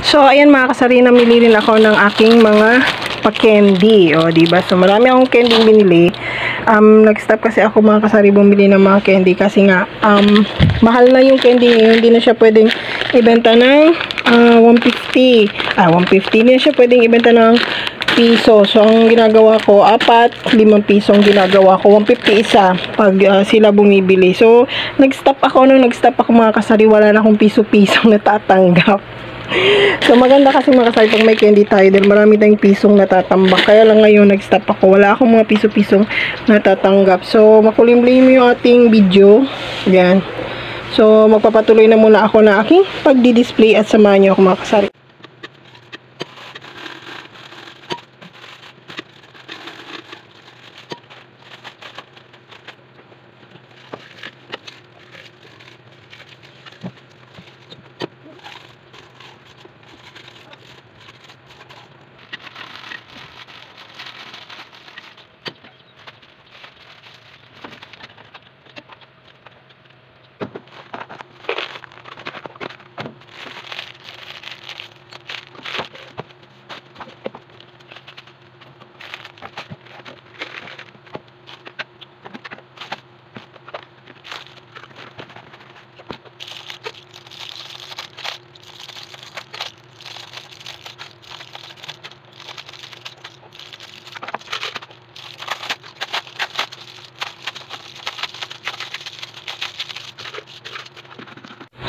So, ayan mga kasari, namili rin ako ng aking mga pa-candy. O, diba? So, marami akong candy binili. Nag-stop kasi ako mga kasari bumili ng mga candy kasi nga, mahal na yung candy ngayon. Hindi na siya pwedeng ibenta ng 150. 150. Hindi na siya pwedeng ibenta ng piso. So, ang ginagawa ko, 5 pisong ginagawa ko. 150 isa pag sila bumibili. So, nag-stop ako. Nung nag-stop ako mga kasari, wala na akong piso-pisong natatanggap. So, maganda kasi mga kasari pag may candy tayo dahil marami tayong pisong natatambak. Kaya lang ngayon, nag-stop ako. Wala akong mga piso-pisong natatanggap. So, makulimlim yung ating video. Yan. So, magpapatuloy na muna ako na aking pagdi-display at samahan nyo ako mga kasari.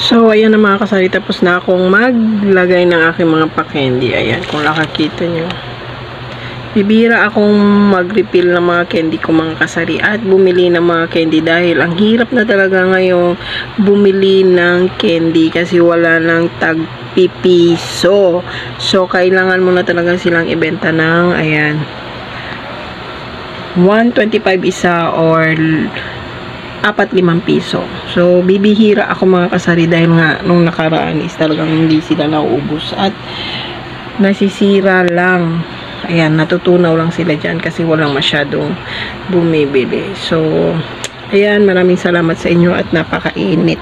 So, ayan na mga kasari, tapos na akong maglagay ng aking mga pa-candy. Ayan, kung nakakita nyo. Bibira akong mag-refill ng mga candy ko mga kasari at bumili ng mga candy dahil ang hirap na talaga ngayong bumili ng candy kasi wala nang tag-pipiso. So, kailangan mo na talaga silang ibenta ng, ayan, 125 isa or 4-5 piso. So, bibihira ako mga kasari dahil nga nung nakaraan is talagang hindi sila nauubos at nasisira lang. Ayan, natutunaw lang sila dyan kasi walang masyadong bumibili. So, ayan, maraming salamat sa inyo at napakainit.